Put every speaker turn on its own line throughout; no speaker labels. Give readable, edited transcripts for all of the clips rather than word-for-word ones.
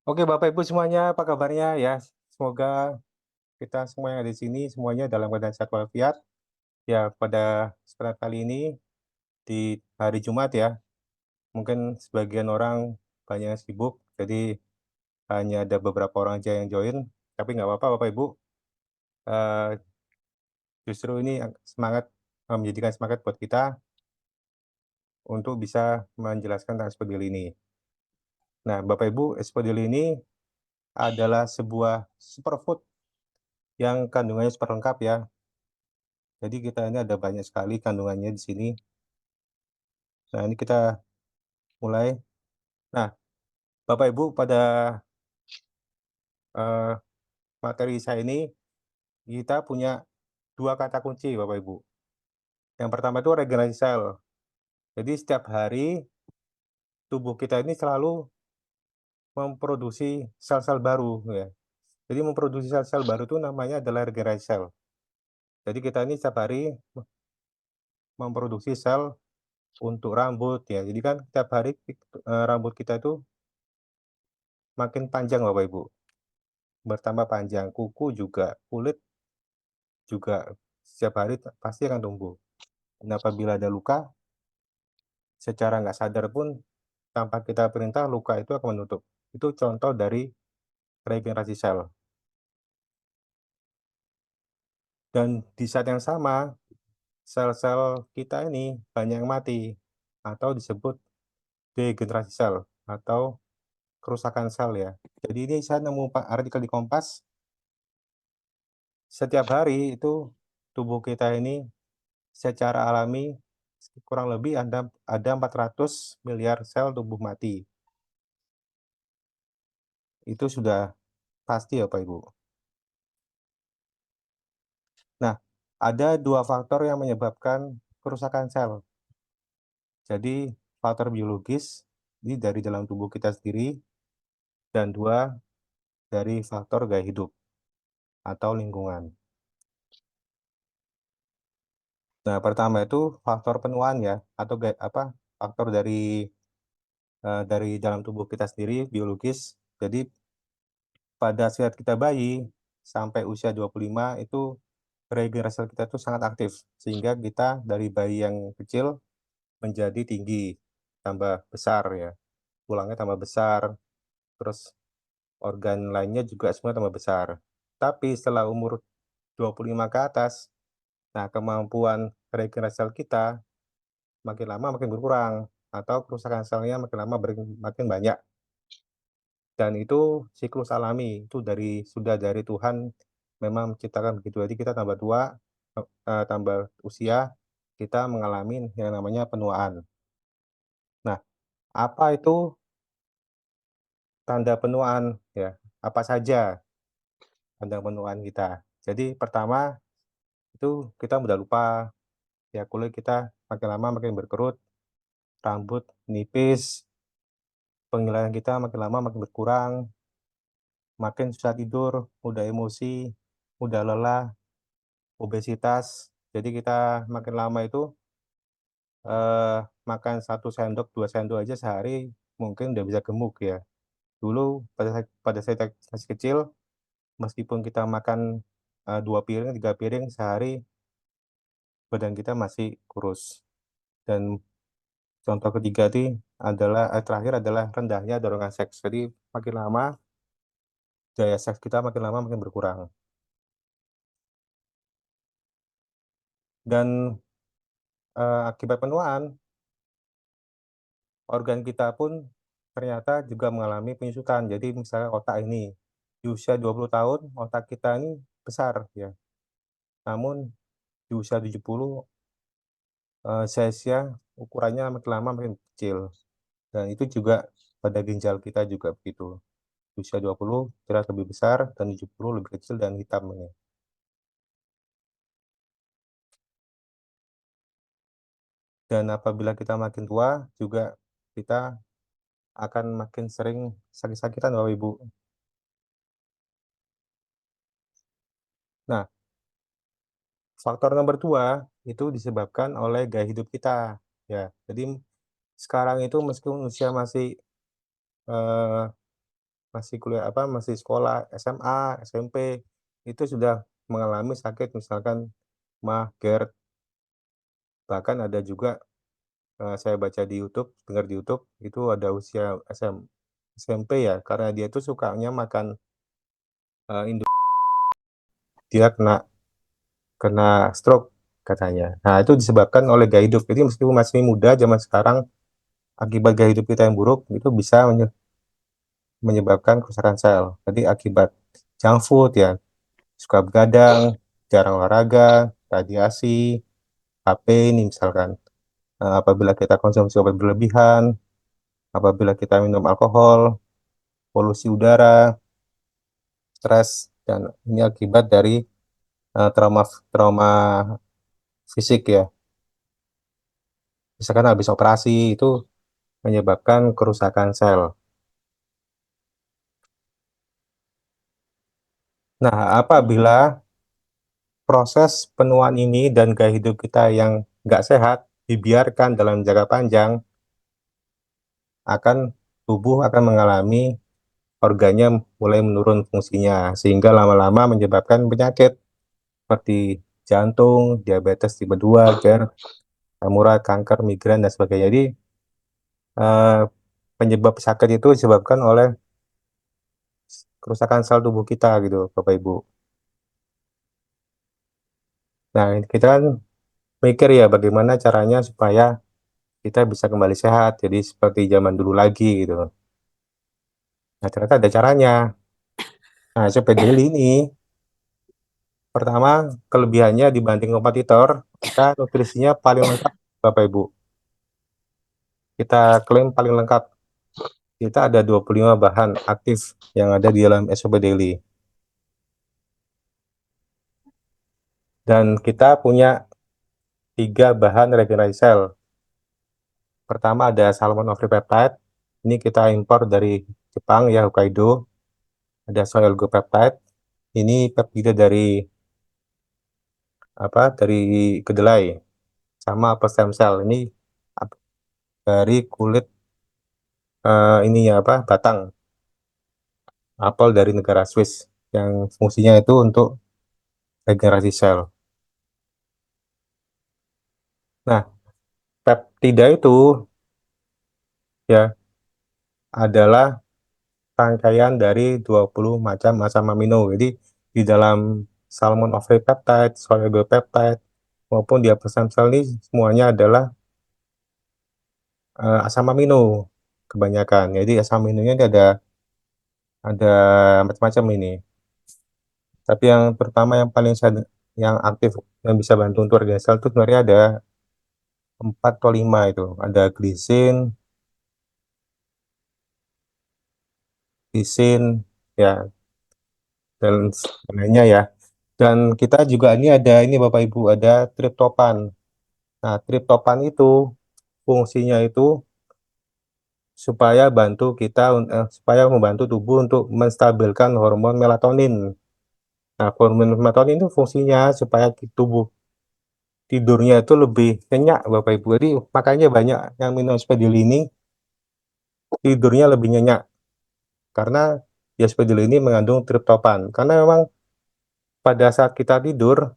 Oke, Bapak Ibu semuanya, apa kabarnya ya? Semoga kita semua yang ada di sini semuanya dalam keadaan sehat walafiat. Ya, pada kesempatan kali ini di hari Jumat ya, mungkin sebagian orang banyak yang sibuk, jadi hanya ada beberapa orang aja yang join, tapi nggak apa-apa Bapak Ibu. Eee, Justru ini semangat menjadikan semangat buat kita untuk bisa menjelaskan tentang spidol ini. Nah, Bapak Ibu, spidol ini adalah sebuah superfood yang kandungannya super lengkap ya. Jadi kita ini ada banyak sekali kandungannya di sini. Nah, ini kita mulai. Nah, Bapak Ibu pada, eee, materi saya ini, kita punya 2 kata kunci Bapak Ibu. Yang pertama itu regenerasi sel. Jadi setiap hari tubuh kita ini selalu memproduksi sel-sel baru ya. Jadi memproduksi sel-sel baru itu namanya adalah regenerasi sel. Jadi kita ini setiap hari memproduksi sel untuk rambut ya. Jadi kan setiap hari rambut kita itu makin panjang Bapak Ibu, bertambah panjang, kuku juga, kulit juga setiap hari pasti akan tumbuh. Dan apabila ada luka, secara nggak sadar pun tanpa kita perintah luka itu akan menutup. Itu contoh dari regenerasi sel. Dan di saat yang sama, sel-sel kita ini banyak yang mati atau disebut degenerasi sel atau kerusakan sel ya. Jadi ini saya nemu artikel di Kompas, setiap hari itu tubuh kita ini secara alami kurang lebih ada 400 miliar sel tubuh mati. Itu sudah pasti ya, Bapak Ibu. Nah, ada 2 faktor yang menyebabkan kerusakan sel. Jadi, faktor biologis, ini dari dalam tubuh kita sendiri, dan 2 dari faktor gaya hidup atau lingkungan. Nah, pertama itu faktor penuaan ya, atau faktor dari dalam tubuh kita sendiri, biologis. Jadi, pada saat kita bayi, sampai usia 25 itu regenerasi sel kita itu sangat aktif, sehingga kita dari bayi yang kecil menjadi tinggi, tambah besar ya, tulangnya tambah besar, terus organ lainnya juga semua tambah besar. Tapi setelah umur 25 ke atas, nah kemampuan regenerasi sel kita makin lama makin berkurang, atau kerusakan selnya makin lama makin banyak. Dan itu siklus alami, itu sudah dari Tuhan memang menciptakan begitu. Jadi kita tambah tua, tambah usia, kita mengalami yang namanya penuaan. Nah, apa itu tanda penuaan ya? Apa saja tanda penuaan kita? Jadi pertama itu kita mudah lupa, ya kulit kita makin lama makin berkerut, rambut nipis, penglihatan kita makin lama makin berkurang, makin susah tidur, mudah emosi, mudah lelah, obesitas. Jadi kita makin lama itu, makan 1 sendok, 2 sendok aja sehari mungkin udah bisa gemuk ya. Dulu pada saat masih kecil, meskipun kita makan, 2 piring, 3 piring sehari, badan kita masih kurus. Dan contoh ketiga terakhir adalah rendahnya dorongan seks. Jadi makin lama, daya seks kita makin lama makin berkurang. Dan, akibat penuaan, organ kita pun ternyata juga mengalami penyusutan. Jadi misalnya otak ini, di usia 20 tahun otak kita ini besar ya, namun di usia 70, size-nya ukurannya makin lama makin kecil. Dan itu juga pada ginjal kita juga begitu. Di usia 20 terlihat lebih besar dan 70 lebih kecil dan hitam ini. Dan apabila kita makin tua juga kita akan makin sering sakit-sakitan Bapak Ibu. Nah, faktor nomor 2 itu disebabkan oleh gaya hidup kita, ya. Jadi sekarang itu meskipun usia masih, masih kuliah masih sekolah SMA, SMP, itu sudah mengalami sakit misalkan MAH, GERD, bahkan ada juga, saya baca di YouTube, dengar di YouTube, itu ada usia SMP ya, karena dia tuh sukanya makan, dia kena kena stroke katanya. Nah, itu disebabkan oleh gaya hidup. Jadi meskipun masih muda zaman sekarang, akibat gaya hidup kita yang buruk, itu bisa menyebabkan kerusakan sel. Jadi akibat junk food ya, suka begadang, jarang olahraga, radiasi, HP ini misalkan. Apabila kita konsumsi obat berlebihan, apabila kita minum alkohol, polusi udara, stres, dan ini akibat dari trauma trauma fisik ya. Misalkan habis operasi itu menyebabkan kerusakan sel. Nah, apabila proses penuaan ini dan gaya hidup kita yang nggak sehat dibiarkan dalam jangka panjang, tubuh akan mengalami organnya mulai menurun fungsinya, sehingga lama-lama menyebabkan penyakit seperti jantung, diabetes tipe 2, GERD, asam urat, kanker, migrain, dan sebagainya. Jadi, eh, penyebab sakit itu disebabkan oleh kerusakan sel tubuh kita gitu, Bapak Ibu. Nah, kita kan mikir ya bagaimana caranya supaya kita bisa kembali sehat, jadi seperti zaman dulu lagi gitu. Nah, ternyata ada caranya. Nah, Shopee Daily ini pertama kelebihannya dibanding kompetitor, kita nutrisinya paling lengkap, Bapak Ibu. Kita klaim paling lengkap. Kita ada 25 bahan aktif yang ada di dalam SOP Daily. Dan kita punya 3 bahan regenerasi sel. Pertama ada salmon of peptide. Ini kita impor dari Jepang ya, Hokkaido. Ada soy peptide. Ini peptida dari kedelai sama apel stem cell. Ini dari kulit ini ya batang apel dari negara Swiss yang fungsinya itu untuk regenerasi sel. Nah, peptida itu ya adalah rangkaian dari 20 macam asam amino. Jadi di dalam salmon oxide peptide, soluble peptide, maupun di apel stem cell ini semuanya adalah asam amino kebanyakan. Jadi asam aminonya ini ada macam-macam ini. Tapi yang pertama yang paling yang aktif yang bisa bantu untuk regenerasi sel itu sebenarnya ada 4 atau 5 itu. Ada glisin, ya, dan lainnya ya. Dan kita juga ini ada ini Bapak Ibu, ada triptopan. Nah, triptopan itu fungsinya itu supaya membantu tubuh untuk menstabilkan hormon melatonin. Nah, hormon melatonin itu fungsinya supaya tubuh tidurnya itu lebih nyenyak, Bapak Ibu. Jadi makanya banyak yang minum spedil ini tidurnya lebih nyenyak karena ya spedil ini mengandung triptopan. Karena memang pada saat kita tidur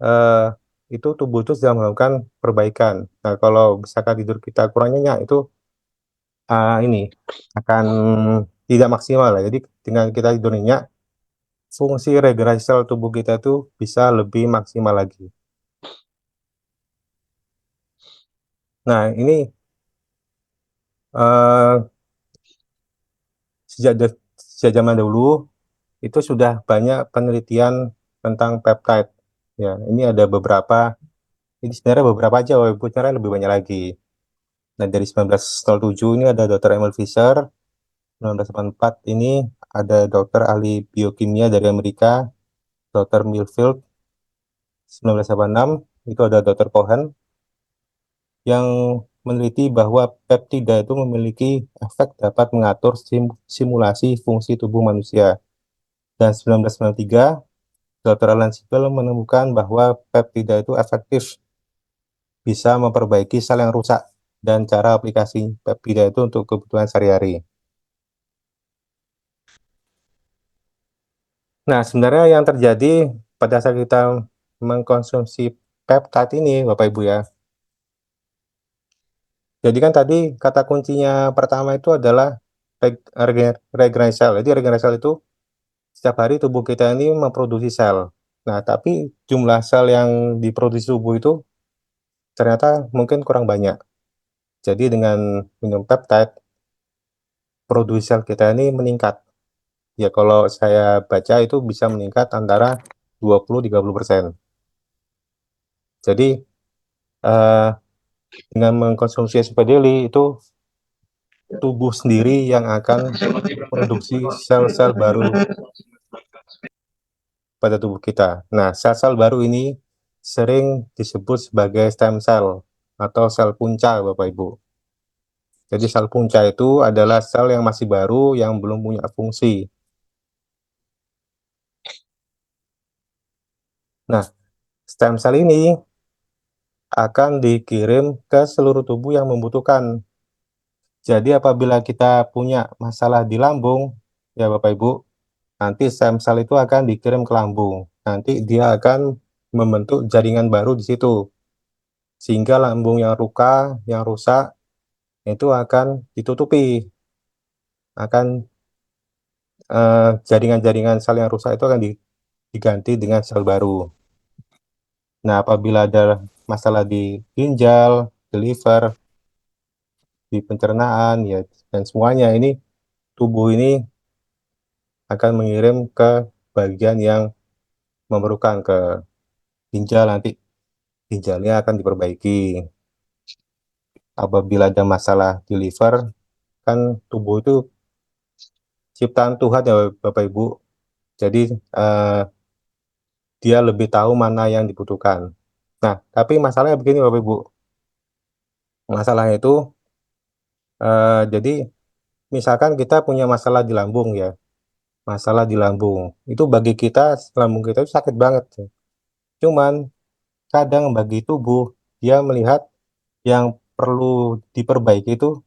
eh, itu tubuh itu sedang melakukan perbaikan. Nah, kalau misalkan tidur kita kurang nyenyak itu ini akan tidak maksimal lah. Jadi dengan kita tidur nyenyak, fungsi regenerasi sel tubuh kita itu bisa lebih maksimal lagi. Nah, ini eh, sejak zaman dahulu itu sudah banyak penelitian tentang peptide. Ya, ini ada beberapa. Ini sebenarnya beberapa aja, walaupun sebenarnya lebih banyak lagi. Nah, dari 1907 ini ada Dr. Emil Fisher, 1984 ini ada dokter ahli biokimia dari Amerika, Dr. Milfield, 1986 itu ada Dr. Cohen yang meneliti bahwa peptida itu memiliki efek dapat mengatur simulasi fungsi tubuh manusia. Dan 1993, Dr. Alan Sibel menemukan bahwa peptida itu efektif bisa memperbaiki sel yang rusak dan cara aplikasi peptida itu untuk kebutuhan sehari-hari. Nah, sebenarnya yang terjadi pada saat kita mengkonsumsi peptide ini, Bapak Ibu ya. Jadi kan tadi kata kuncinya pertama itu adalah regenerasi sel. Jadi regenerasi sel itu setiap hari tubuh kita ini memproduksi sel. Nah, tapi jumlah sel yang diproduksi tubuh itu ternyata mungkin kurang banyak. Jadi dengan minum peptide, produksi sel kita ini meningkat. Ya kalau saya baca itu bisa meningkat antara 20-30%. Jadi eh, dengan mengkonsumsi Espedeli itu tubuh sendiri yang akan produksi sel-sel baru pada tubuh kita. Nah, sel-sel baru ini sering disebut sebagai stem cell atau sel punca, Bapak Ibu. Jadi sel punca itu adalah sel yang masih baru yang belum punya fungsi. Nah, stem cell ini akan dikirim ke seluruh tubuh yang membutuhkan. Jadi apabila kita punya masalah di lambung, ya Bapak Ibu, nanti stem cell itu akan dikirim ke lambung. Nanti dia akan membentuk jaringan baru di situ. Sehingga lambung yang yang rusak, itu akan ditutupi. Akan jaringan-jaringan sel yang rusak itu akan diganti dengan sel baru. Nah, apabila ada masalah di ginjal, di liver, di pencernaan, ya, dan semuanya ini, tubuh ini akan mengirim ke bagian yang memerlukan ke ginjal, nanti ginjalnya akan diperbaiki. Apabila ada masalah di liver, kan tubuh itu ciptaan Tuhan ya Bapak Ibu. Jadi dia lebih tahu mana yang dibutuhkan. Nah, tapi masalahnya begini Bapak Ibu. Masalahnya itu jadi misalkan kita punya masalah di lambung ya. Masalah di lambung. Itu bagi kita lambung kita itu sakit banget. Cuman kadang bagi tubuh dia melihat yang perlu diperbaiki itu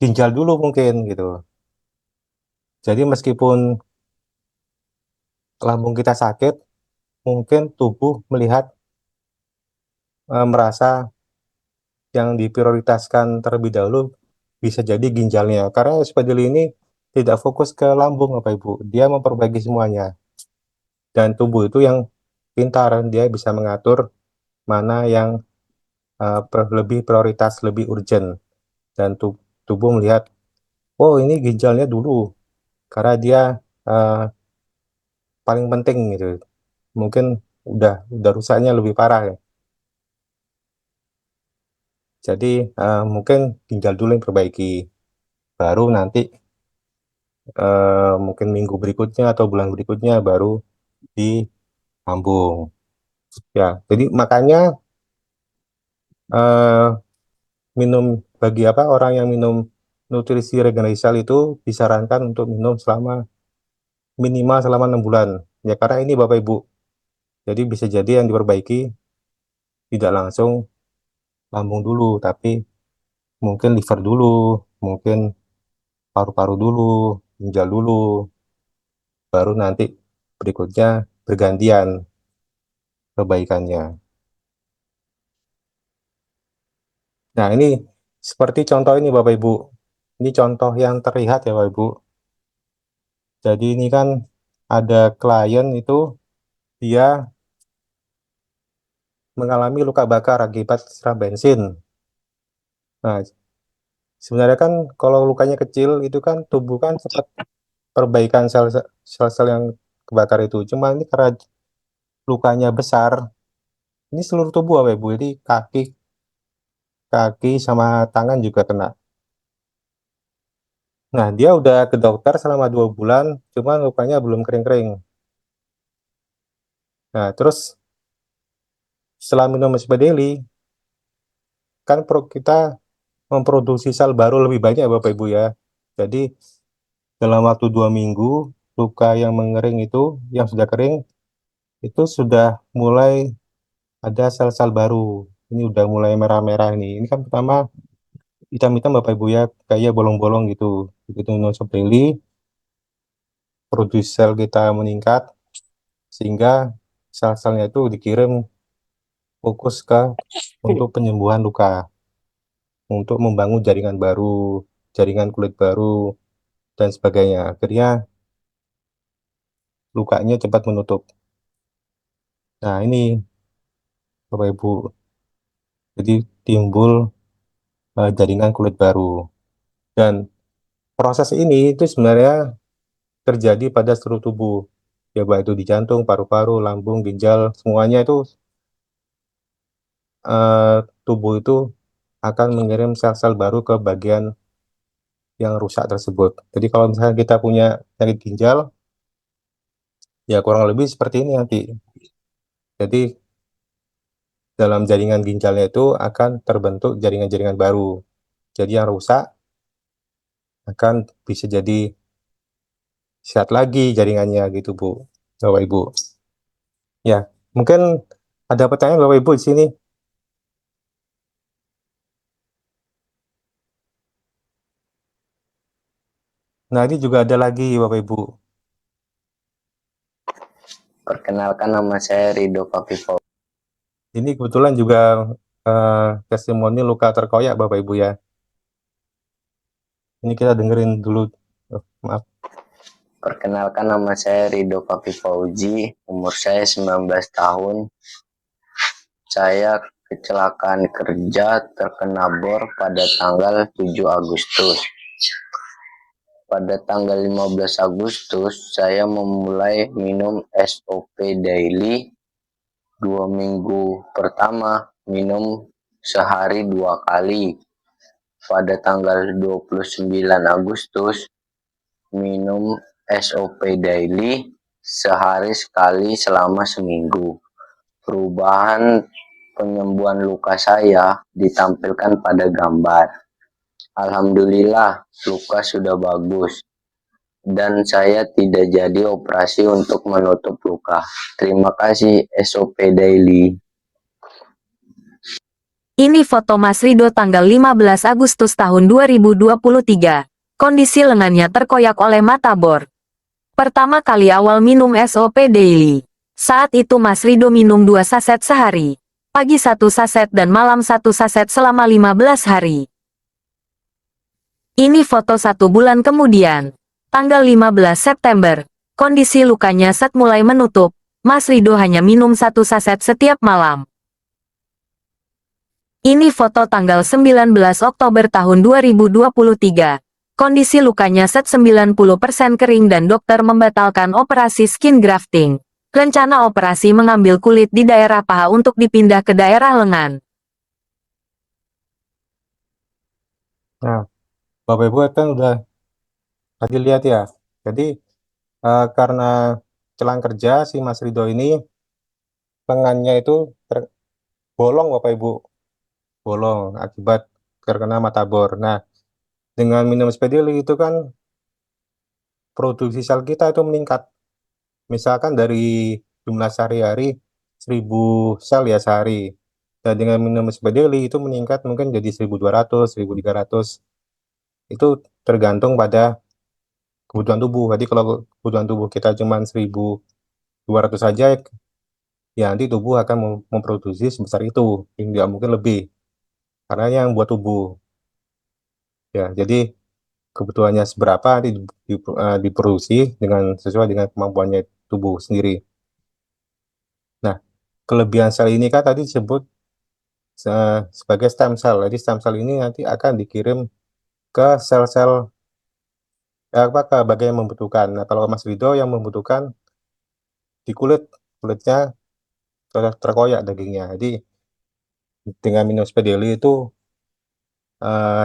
ginjal dulu mungkin gitu. Jadi meskipun lambung kita sakit, mungkin tubuh melihat merasa yang diprioritaskan terlebih dahulu bisa jadi ginjalnya. Karena spandeli ini tidak fokus ke lambung Bapak Ibu, dia memperbaiki semuanya. Dan tubuh itu yang pintar, dia bisa mengatur mana yang lebih prioritas, lebih urgent. Dan tubuh melihat, oh ini ginjalnya dulu, karena dia uh, paling penting gitu. Mungkin udah rusaknya lebih parah ya. Jadi mungkin ginjal dulu yang perbaiki, baru nanti mungkin minggu berikutnya atau bulan berikutnya baru di lambung. Ya, jadi makanya eh, minum bagi apa orang yang minum nutrisi regenerasi sel itu disarankan untuk minum minimal selama 6 bulan. Ya karena ini Bapak Ibu, jadi bisa jadi yang diperbaiki tidak langsung lambung dulu, tapi mungkin liver dulu, mungkin paru-paru dulu, ginjal dulu, baru nanti berikutnya bergantian perbaikannya. Nah, ini seperti contoh ini Bapak Ibu. Ini contoh yang terlihat ya Bapak Ibu. Jadi ini kan ada klien itu dia mengalami luka bakar akibat siram bensin. Nah, sebenarnya kan kalau lukanya kecil itu kan tubuh kan cepat perbaikan sel-sel yang kebakar itu. Cuma ini karena lukanya besar, ini seluruh tubuh Bapak Ibu. Jadi kaki, kaki sama tangan juga kena. Nah, dia udah ke dokter selama 2 bulan, cuma lukanya belum kering-kering. Nah, terus setelah minum Daily, kan kita memproduksi sel baru lebih banyak Bapak Ibu ya. Jadi dalam waktu 2 minggu, luka yang mengering itu, yang sudah kering, itu sudah mulai ada sel-sel baru. Ini udah mulai merah-merah ini. Ini kan pertama hitam-hitam Bapak Ibu ya, kayak bolong-bolong gitu. Begitu minum Daily, produksi sel kita meningkat, sehingga sel-selnya itu dikirim fokus ke untuk penyembuhan luka, untuk membangun jaringan baru, jaringan kulit baru, dan sebagainya. Akhirnya lukanya cepat menutup. Nah, ini Bapak Ibu, jadi timbul jaringan kulit baru. Dan proses ini itu sebenarnya terjadi pada seluruh tubuh, ya baik itu di jantung, paru-paru, lambung, ginjal, semuanya itu tubuh itu akan mengirim sel-sel baru ke bagian yang rusak tersebut. Jadi kalau misalnya kita punya penyakit ginjal, ya kurang lebih seperti ini nanti. Jadi dalam jaringan ginjalnya itu akan terbentuk jaringan-jaringan baru. Jadi yang rusak akan bisa jadi sehat lagi jaringannya gitu Bu, Bapak Ibu. Ya, mungkin ada pertanyaan Bapak Ibu di sini. Nah, ini juga ada lagi Bapak Ibu.
Perkenalkan, nama saya Rido Papipo.
Ini kebetulan juga testimoni luka terkoyak Bapak Ibu ya. Ini kita dengerin dulu. Maaf.
Perkenalkan, nama saya Rido Papipauji, umur saya 19 tahun. Saya kecelakaan kerja terkena bor pada tanggal 7 Agustus. Pada tanggal 15 Agustus, saya memulai minum SOP Daily. 2 minggu pertama minum sehari 2 kali. Pada tanggal 29 Agustus, minum SOP Daily sehari sekali selama seminggu. Perubahan penyembuhan luka saya ditampilkan pada gambar. Alhamdulillah, luka sudah bagus dan saya tidak jadi operasi untuk menutup luka. Terima kasih SOP Daily.
Ini foto Mas Rido tanggal 15 Agustus tahun 2023. Kondisi lengannya terkoyak oleh mata bor. Pertama kali awal minum SOP Daily. Saat itu Mas Rido minum 2 saset sehari. Pagi 1 saset dan malam 1 saset selama 15 hari. Ini foto 1 bulan kemudian. Tanggal 15 September. Kondisi lukanya set mulai menutup. Mas Rido hanya minum 1 saset setiap malam. Ini foto tanggal 19 Oktober tahun 2023. Kondisi lukanya set 90% kering dan dokter membatalkan operasi skin grafting. Rencana operasi mengambil kulit di daerah paha untuk dipindah ke daerah lengan.
Nah, Bapak Ibu kan udah tadi lihat ya. Jadi karena celang kerja si Mas Rido ini lengannya itu bolong Bapak Ibu, bolong akibat terkena mata bor. Nah, dengan minum Spedili itu kan produksi sel kita itu meningkat. Misalkan dari jumlah sehari-hari 1000 sel ya sehari. Dan dengan minum Spedili itu meningkat mungkin jadi 1200, 1300. Itu tergantung pada kebutuhan tubuh. Jadi kalau kebutuhan tubuh kita cuma 1200 saja, ya nanti tubuh akan memproduksi sebesar itu, hingga mungkin lebih. Karena yang buat tubuh. Ya, jadi kebutuhannya seberapa diproduksi dengan sesuai dengan kemampuannya tubuh sendiri. Nah, kelebihan sel ini kan tadi disebut sebagai stem cell. Jadi stem cell ini nanti akan dikirim ke sel-sel ke bagian yang membutuhkan. Nah, kalau Mas Rido yang membutuhkan di kulitnya terkoyak dagingnya. Jadi dengan minum Spedeli itu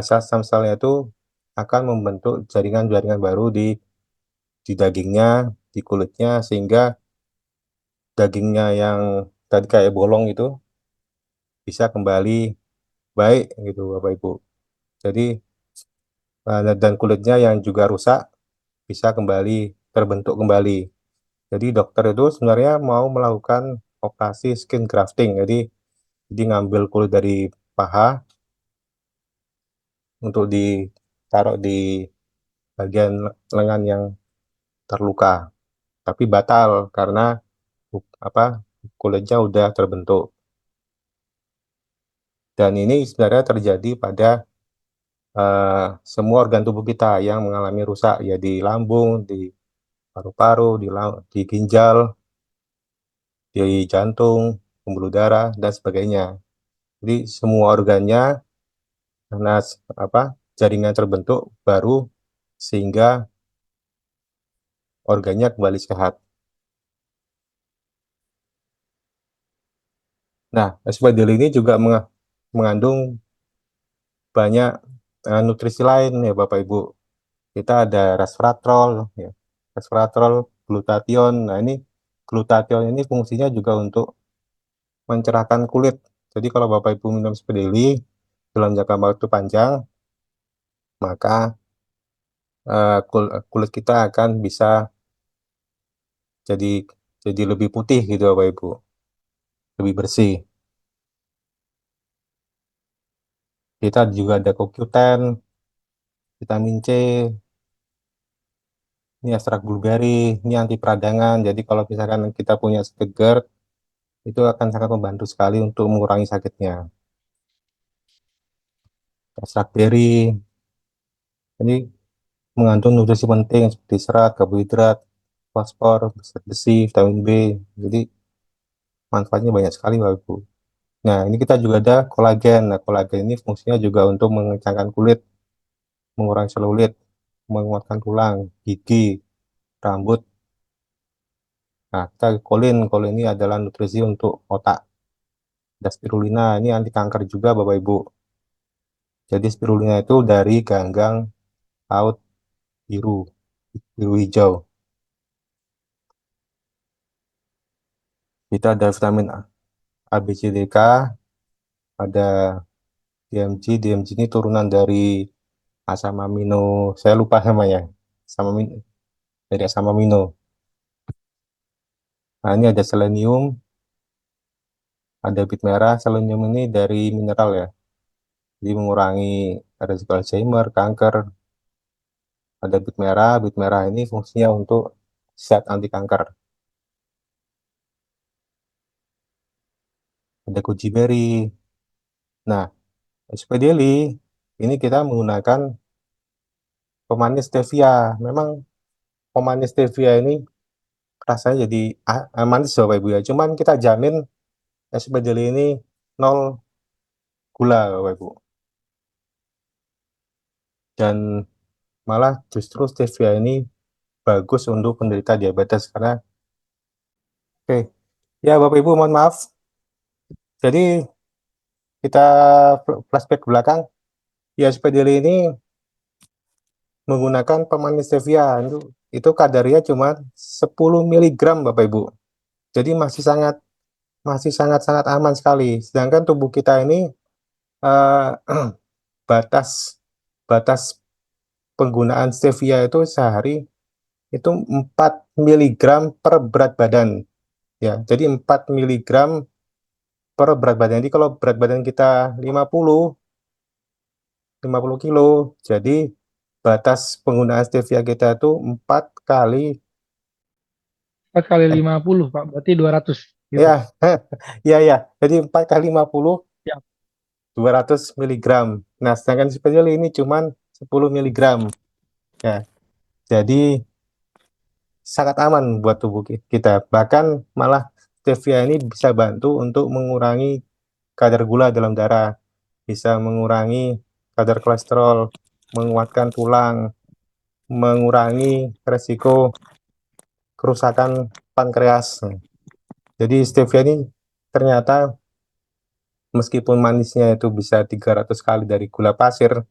sel-stem selnya itu akan membentuk jaringan-jaringan baru di dagingnya, di kulitnya, sehingga dagingnya yang tadi kayak bolong itu bisa kembali baik gitu Bapak Ibu. Jadi dan kulitnya yang juga rusak bisa kembali terbentuk kembali. Jadi dokter itu sebenarnya mau melakukan operasi skin grafting. Jadi ngambil kulit dari paha untuk ditaruh di bagian lengan yang terluka, tapi batal karena kulitnya udah terbentuk. Dan ini sebenarnya terjadi pada semua organ tubuh kita yang mengalami rusak, ya di lambung, di paru-paru, di ginjal, di jantung, pembuluh darah, dan sebagainya. Jadi semua organnya karena jaringan terbentuk baru sehingga organnya kembali sehat. Nah, asparagil ini juga mengandung banyak nutrisi lain ya Bapak Ibu. Kita ada resveratrol, ya. Resveratrol, glutathione. Nah, ini glutathione ini fungsinya juga untuk mencerahkan kulit. Jadi kalau Bapak Ibu minum asparagil dalam jangka waktu panjang, maka kulit kita akan bisa jadi lebih putih gitu Bapak Ibu, lebih bersih. Kita juga ada CoQ10, vitamin C, ini ekstrak blueberry, ini anti peradangan. Jadi kalau misalkan kita punya sakit GERD, itu akan sangat membantu sekali untuk mengurangi sakitnya. Ekstrak beri, ini mengandung nutrisi penting seperti serat, karbohidrat, fosfor, besi, vitamin B. Jadi manfaatnya banyak sekali Bapak Ibu. Nah, ini kita juga ada kolagen. Nah, kolagen ini fungsinya juga untuk mengencangkan kulit, mengurangi selulit, menguatkan tulang, gigi, rambut. Nah, kita kolin ini adalah nutrisi untuk otak. Ada spirulina, ini anti kanker juga Bapak Ibu. Jadi spirulina itu dari ganggang laut biru, biru hijau. Kita ada vitamin A, B, C, D, K, ada DMG. DMG ini turunan dari asam amino, saya lupa namanya, asam amino, dari asam amino. Nah, ini ada selenium, ada bit merah. Selenium ini dari mineral ya, jadi mengurangi resiko Alzheimer, kanker. Ada bit merah. Bit merah ini fungsinya untuk zat anti kanker. Ada goji berry. Nah, spedeli ini kita menggunakan pemanis stevia. Memang pemanis stevia ini rasanya jadi manis Bapak Ibu ya. Cuman kita jamin spedeli ini 0 gula Bapak Ibu. Dan malah justru stevia ini bagus untuk penderita diabetes karena oke. Ya Bapak Ibu mohon maaf. Jadi kita flashback ke belakang. Ya spedeli ini menggunakan pemanis stevia itu kadarnya cuma 10 mg Bapak Ibu. Jadi masih sangat aman sekali. Sedangkan tubuh kita ini eh, batas batas penggunaan stevia itu sehari itu 4 mg per berat badan. Ya, jadi 4 mg per berat badan. Jadi kalau berat badan kita 50 kilo, jadi batas penggunaan stevia kita itu 4 kali
4 kali 50 Pak, berarti 200 gitu.
ya, ya ya. Jadi 4 kali 50
Ya.
200 mg. Nah, sedangkan spesial ini cuma 10 mg. Ya. Jadi sangat aman buat tubuh kita. Bahkan malah stevia ini bisa bantu untuk mengurangi kadar gula dalam darah, bisa mengurangi kadar kolesterol, menguatkan tulang, mengurangi resiko kerusakan pankreas. Jadi stevia ini ternyata meskipun manisnya itu bisa 300 kali dari gula pasir,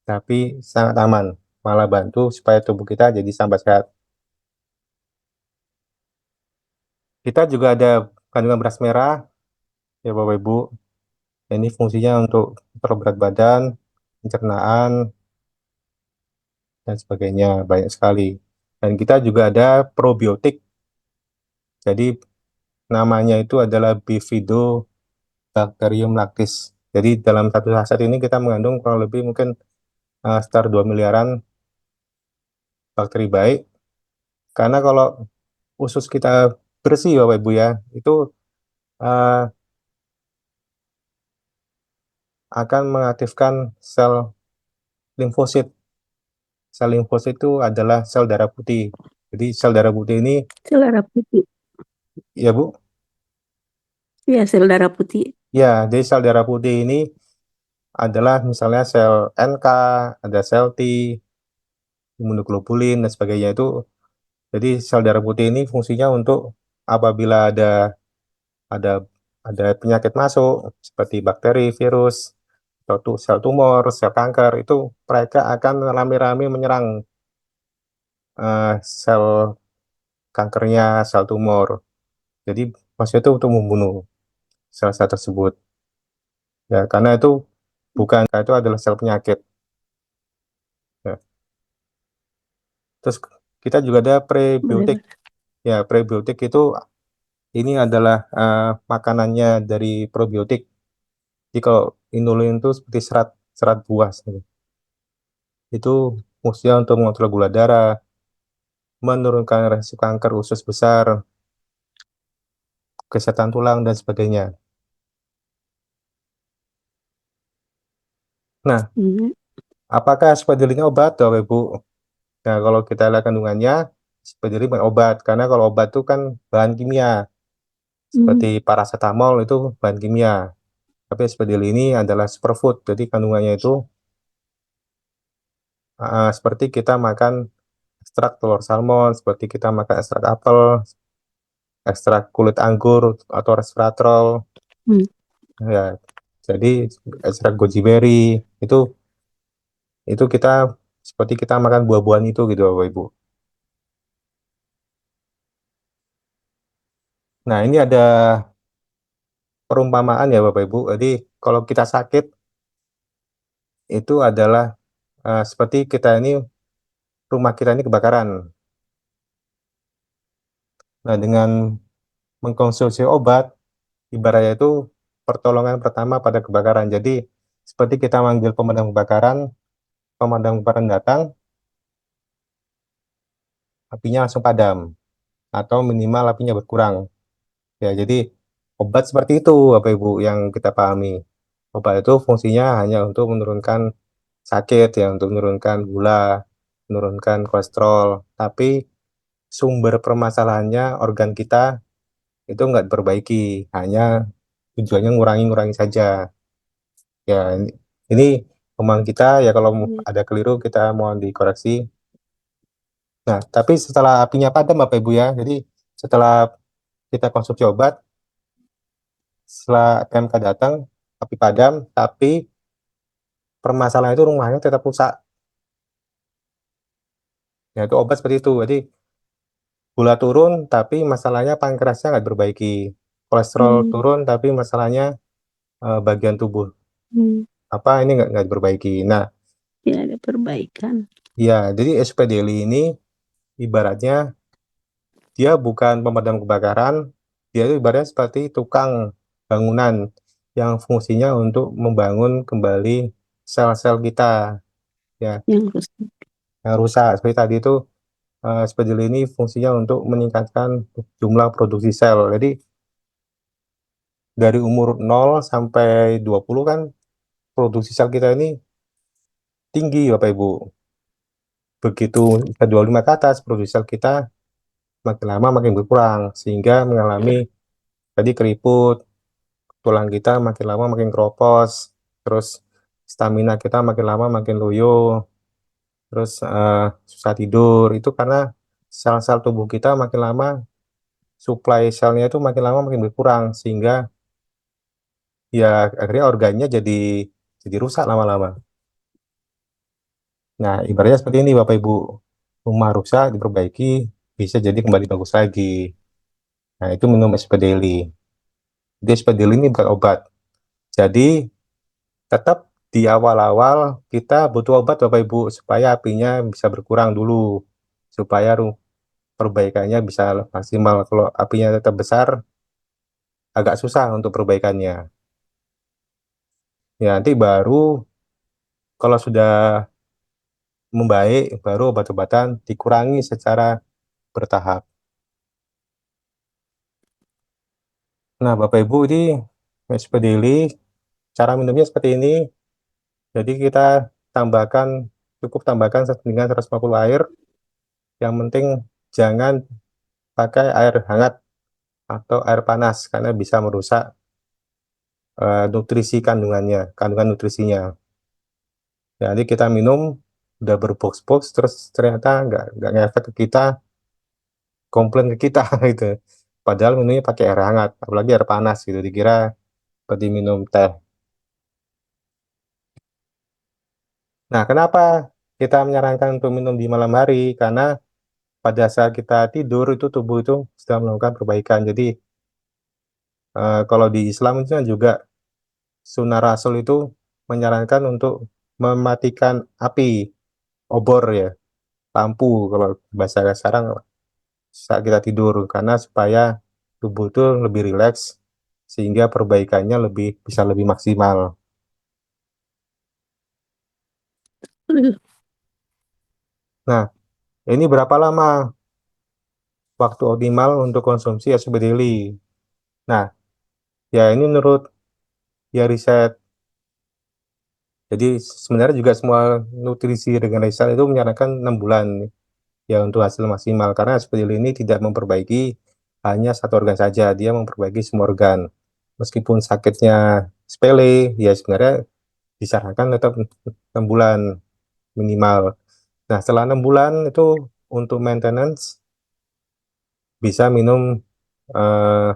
tapi sangat aman. Malah bantu supaya tubuh kita jadi tambah sehat. Kita juga ada kandungan beras merah, ya Bapak Ibu. Ini fungsinya untuk berat badan, pencernaan, dan sebagainya. Banyak sekali. Dan kita juga ada probiotik. Jadi namanya itu adalah Bifidobacterium lactis. Jadi dalam satu saset ini kita mengandung kurang lebih mungkin sekitar 2 miliaran bakteri baik Karena kalau usus kita bersih Bapak Ibu ya, itu uh, akan mengaktifkan sel limfosit. Sel limfosit itu adalah sel darah putih. Jadi sel darah putih ini,
Sel darah putih.
ya Bu,
Ya, sel darah putih.
ya, jadi sel darah putih ini adalah misalnya sel NK, ada sel T, imunoglobulin dan sebagainya itu. Jadi sel darah putih ini fungsinya untuk apabila ada ada penyakit masuk seperti bakteri, virus, atau sel tumor, sel kanker itu mereka akan rame-rame menyerang sel kankernya, sel tumor. Jadi maksudnya itu untuk membunuh sel-sel tersebut. Ya, karena itu bukan itu adalah sel penyakit. Ya. Terus kita juga ada prebiotik. Ya, prebiotik itu ini adalah makanannya dari probiotik. Jadi kalau inulin itu seperti serat buah. Itu fungsinya untuk mengontrol gula darah, menurunkan resiko kanker usus besar, kesehatan tulang, dan sebagainya. Nah, apakah spidolin obat, Bapak Ibu? Nah, kalau kita lihat kandungannya, spidolin bukan obat, karena kalau obat itu kan bahan kimia, seperti paracetamol itu bahan kimia. Tapi spidolin ini adalah superfood, jadi kandungannya itu seperti kita makan ekstrak telur salmon, seperti kita makan ekstrak apel, ekstrak kulit anggur atau resveratrol. Ya, jadi ekstrak goji berry itu kita seperti kita makan buah-buahan itu gitu Bapak Ibu. Nah, ini ada perumpamaan ya Bapak Ibu. Jadi kalau kita sakit itu adalah seperti kita ini rumah kita ini kebakaran. Nah, dengan mengkonsumsi obat ibaratnya itu pertolongan pertama pada kebakaran. Jadi seperti kita manggil pemadam kebakaran datang, apinya langsung padam atau minimal apinya berkurang. Ya, jadi obat seperti itu Bapak Ibu yang kita pahami. Obat itu fungsinya hanya untuk menurunkan sakit ya, untuk menurunkan gula, menurunkan kolesterol. Tapi sumber permasalahannya organ kita itu nggak diperbaiki, hanya tujuannya ngurangi saja. Ya, ini omongan kita ya, kalau ada keliru kita mohon dikoreksi. Nah, tapi setelah apinya padam Bapak Ibu ya, jadi setelah kita konsumsi obat, setelah PMK datang, api padam, tapi permasalahan itu rumahnya tetap rusak. Ya, itu obat seperti itu. Jadi gula turun, tapi masalahnya pankreasnya nggak diperbaiki. Kolesterol turun, tapi masalahnya bagian tubuh apa ini nggak diperbaiki. Nah,
Tidak ada perbaikan.
ya, jadi SPD ini ibaratnya dia bukan pemadam kebakaran, dia itu ibaratnya seperti tukang bangunan yang fungsinya untuk membangun kembali sel-sel kita ya yang rusak. Seperti tadi itu SPD ini fungsinya untuk meningkatkan jumlah produksi sel. Jadi dari umur 0 sampai 20 kan produksi sel kita ini tinggi Bapak Ibu. Begitu kita 25 ke atas, produksi sel kita makin lama makin berkurang, sehingga mengalami tadi keriput, tulang kita makin lama makin keropos, terus stamina kita makin lama makin loyo, terus susah tidur. Itu karena sel-sel tubuh kita makin lama, suplai selnya itu makin lama makin berkurang, sehingga ya akhirnya organnya jadi rusak lama-lama. Nah, ibaratnya seperti ini Bapak Ibu, rumah rusak diperbaiki, bisa jadi kembali bagus lagi. Nah, itu minum SP Daily. Jadi SP Daily ini bukan obat. Jadi tetap di awal-awal kita butuh obat Bapak Ibu, supaya apinya bisa berkurang dulu, supaya perbaikannya bisa maksimal. Kalau apinya tetap besar, agak susah untuk perbaikannya. Ya, nanti baru kalau sudah membaik, baru obat-obatan dikurangi secara bertahap. Nah, Bapak Ibu, ini SP Daily, cara minumnya seperti ini. Jadi kita cukup tambahkan dengan 150 air. Yang penting jangan pakai air hangat atau air panas karena bisa merusak kandungan nutrisinya. Jadi kita minum udah berbox-box terus ternyata nggak ngefek ke kita, komplain ke kita gitu. Padahal minumnya pakai air hangat, apalagi air panas gitu, dikira seperti minum teh. Nah, kenapa kita menyarankan untuk minum di malam hari? Karena pada saat kita tidur itu tubuh itu sedang melakukan perbaikan. Jadi kalau di Islam itu kan juga Sunnah Rasul itu menyarankan untuk mematikan api obor ya, lampu kalau bahasa sekarang saat kita tidur, karena supaya tubuh itu lebih rileks sehingga perbaikannya bisa lebih maksimal. Nah, ini berapa lama waktu optimal untuk konsumsi SB Daily? Nah, ya ini menurut ya riset. Jadi sebenarnya juga semua nutrisi dengan riset itu menyarankan 6 bulan ya untuk hasil maksimal, karena SB Daily ini tidak memperbaiki hanya satu organ saja, dia memperbaiki semua organ. Meskipun sakitnya sepele, ya sebenarnya disarankan tetap 6 bulan minimal. Nah, setelah 6 bulan itu untuk maintenance bisa minum eh,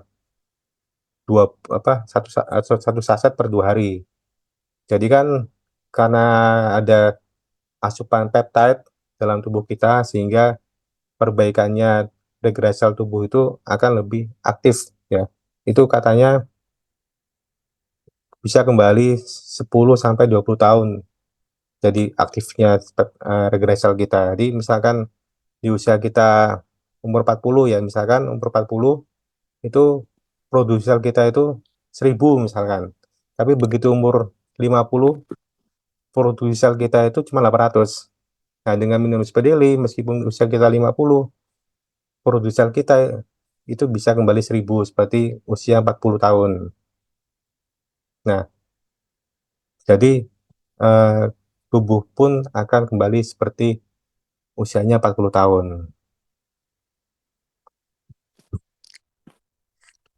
satu saset per 2 hari. Jadi kan karena ada asupan peptide dalam tubuh kita sehingga perbaikannya regenerasi sel tubuh itu akan lebih aktif ya. Itu katanya bisa kembali 10 sampai 20 tahun. Jadi aktifnya regenerasi sel kita. Jadi misalkan di usia kita umur 40 ya, misalkan umur 40 itu produksi sel kita itu 1000 misalkan. Tapi begitu umur 50 produksi sel kita itu cuma 800. Nah, dengan minum Spedeli meskipun usia kita 50, produksi sel kita itu bisa kembali 1000 seperti usia 40 tahun. Nah, jadi eh, tubuh pun akan kembali seperti usianya 40 tahun.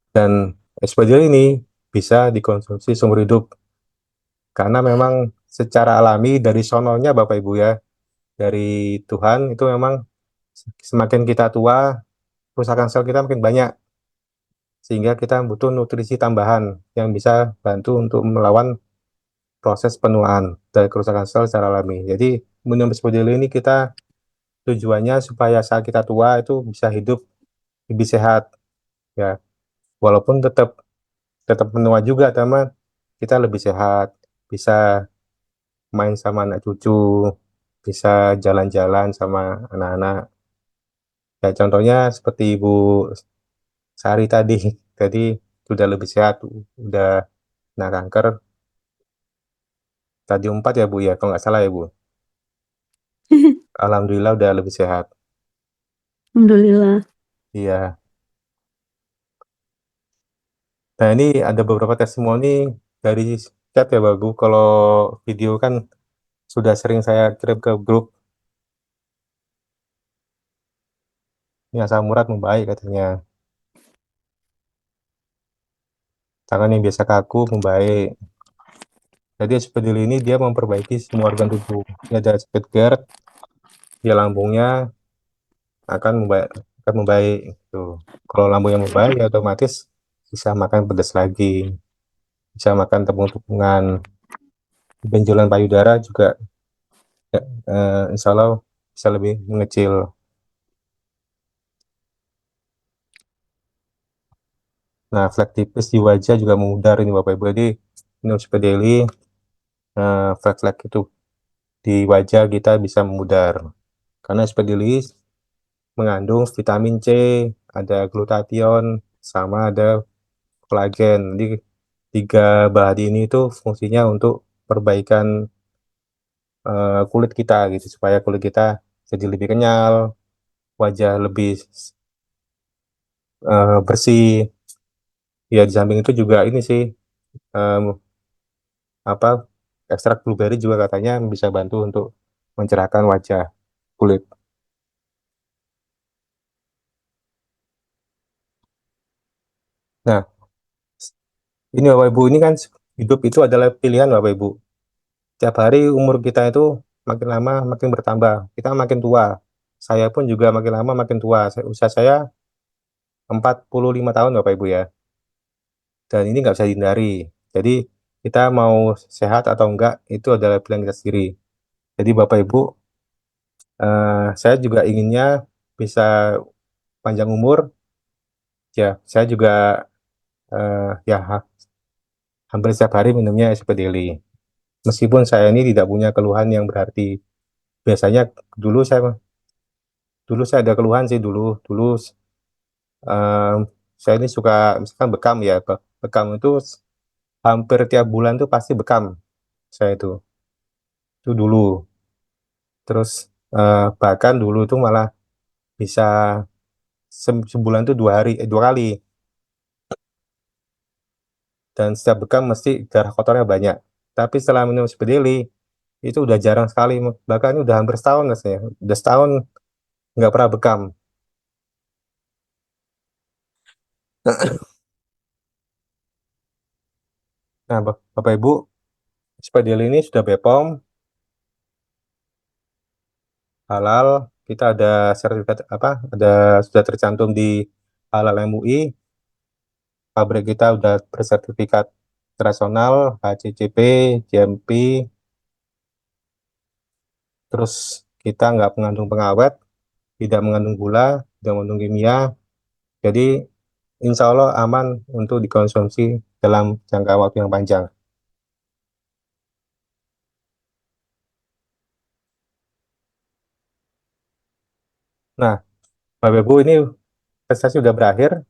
Dan Spedeli ini bisa dikonsumsi seumur hidup karena memang secara alami dari sononya Bapak Ibu ya, dari Tuhan itu memang semakin kita tua, kerusakan sel kita makin banyak, sehingga kita butuh nutrisi tambahan yang bisa bantu untuk melawan proses penuaan dari kerusakan sel secara alami. Jadi minum Spedeli ini kita tujuannya supaya saat kita tua itu bisa hidup lebih sehat ya, walaupun tetap menua juga teman, kita lebih sehat, bisa main sama anak cucu, bisa jalan-jalan sama anak-anak. Ya contohnya seperti Ibu Sari tadi, tadi sudah lebih sehat, udah kena kanker stadium 4 ya Bu ya, kalau nggak salah ya Bu. Alhamdulillah udah lebih sehat.
Alhamdulillah.
Iya. Nah ini ada beberapa testimoni dari chat ya Bagu. Kalau video kan sudah sering saya kirim ke grup. Ini asam urat membaik katanya. Tangan yang biasa kaku membaik. Jadi Spedili ini dia memperbaiki semua organ tubuh. Ini ada speed guard, dia lambungnya akan membaik. Tuh. Kalau lambungnya membaik ya otomatis bisa makan pedas lagi, bisa makan tepung-tepungan. Benjolan payudara juga ya, insya Allah bisa lebih mengecil. Nah, flek tipis di wajah juga memudar ini Bapak Ibu. Jadi minum Spedeli, flek-flek itu di wajah kita bisa memudar. Karena Spedeli mengandung vitamin C, ada glutathione, sama ada kolagen. Jadi 3 bahan ini itu fungsinya untuk perbaikan kulit kita gitu, supaya kulit kita jadi lebih kenyal, wajah lebih bersih. Ya di samping itu juga ini sih, apa, ekstrak blueberry juga katanya bisa bantu untuk mencerahkan wajah, kulit. Nah, ini Bapak Ibu, ini kan hidup itu adalah pilihan Bapak Ibu. Tiap hari umur kita itu makin lama makin bertambah, kita makin tua. Saya pun juga makin lama makin tua. Usia saya 45 tahun Bapak Ibu ya. Dan ini nggak bisa dihindari. Jadi kita mau sehat atau enggak itu adalah pilihan kita sendiri. Jadi Bapak Ibu, saya juga inginnya bisa panjang umur. Ya, saya juga ya hampir setiap hari minumnya SP Daily. Meskipun saya ini tidak punya keluhan yang berarti. Biasanya dulu saya dulu saya ada keluhan sih dulu. Dulu eh, saya ini suka misalkan bekam ya. Bekam itu hampir tiap bulan tuh pasti bekam saya itu. Itu dulu. Terus bahkan dulu itu malah bisa sebulan tuh 2 hari, 2 kali. Dan setiap bekam mesti darah kotornya banyak. Tapi setelah minum Spedeli, itu udah jarang sekali. Bahkan ini udah hampir setahun rasanya. Udah setahun nggak pernah bekam. Nah, Bapak Ibu, Spedeli ini sudah BPOM, halal. Kita ada sertifikat apa? Ada sudah tercantum di halal MUI. Pabrik kita udah bersertifikat internasional, HACCP, GMP. Terus kita nggak mengandung pengawet, tidak mengandung gula, tidak mengandung kimia. Jadi insya Allah aman untuk dikonsumsi dalam jangka waktu yang panjang. Nah, Bapak Ibu, ini prestasi sudah berakhir.